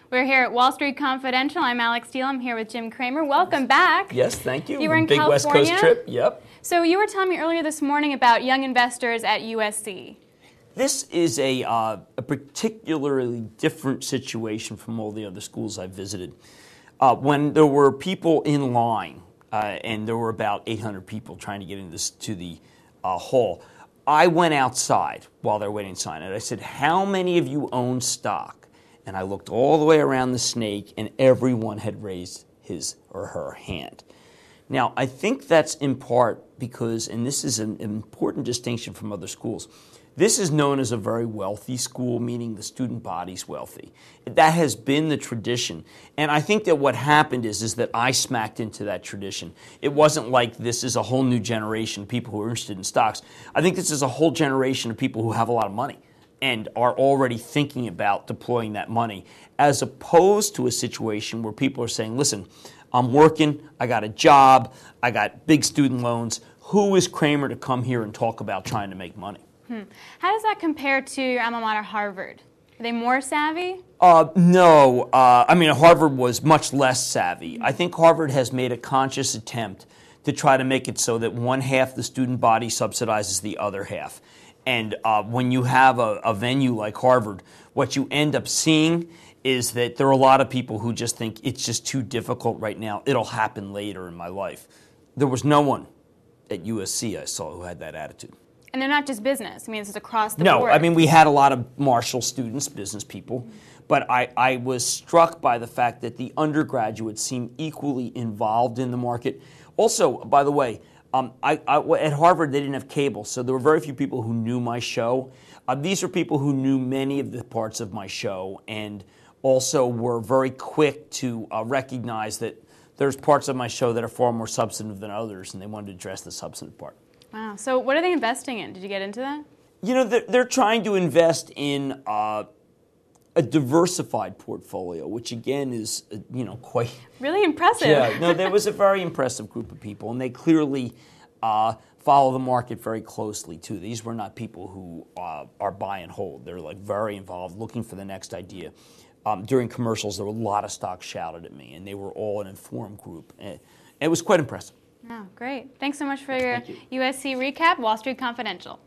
We're here at Wall Street Confidential. I'm Alex Steele. I'm here with Jim Cramer. Welcome back. Yes, thank you. You were in Big California? West Coast trip, yep. So you were telling me earlier this morning about young investors at USC. This is a particularly different situation from all the other schools I've visited. When there were people in line, and there were about 800 people trying to get into the hall, I went outside while they're waiting to sign it. I said, how many of you own stock? And I looked all the way around the snake, and everyone had raised his or her hand. Now, I think that's in part because, and this is an important distinction from other schools, this is known as a very wealthy school, meaning the student body's wealthy. That has been the tradition. And I think that what happened is that I smacked into that tradition. It wasn't like this is a whole new generation of people who are interested in stocks. I think this is a whole generation of people who have a lot of money and are already thinking about deploying that money, as opposed to a situation where people are saying, listen, I'm working, I got a job, I got big student loans. Who is Cramer to come here and talk about trying to make money? How does that compare to your alma mater, Harvard? Are they more savvy? No. I mean, Harvard was much less savvy. I think Harvard has made a conscious attempt to try to make it so that one half the student body subsidizes the other half. And when you have a venue like Harvard, what you end up seeing is that there are a lot of people who just think it's just too difficult right now. It'll happen later in my life. There was no one at USC I saw who had that attitude. And they're not just business. I mean, this is across the board. board. No, I mean, we had a lot of Marshall students, business people, but I was struck by the fact that the undergraduates seemed equally involved in the market. Also, by the way, at Harvard, they didn't have cable, so there were very few people who knew my show. These are people who knew many of the parts of my show and also were very quick to recognize that there's parts of my show that are far more substantive than others, and they wanted to address the substantive part. Wow. So what are they investing in? Did you get into that? You know, they're trying to invest in a diversified portfolio, which again is, quite... Really impressive. Yeah, no, there was a very impressive group of people, and they clearly follow the market very closely, too. These were not people who are buy and hold. They're like very involved, looking for the next idea. During commercials, there were a lot of stocks shouted at me, and they were all an informed group. And it was quite impressive. Oh, great. Thanks so much for your USC recap. Wall Street Confidential.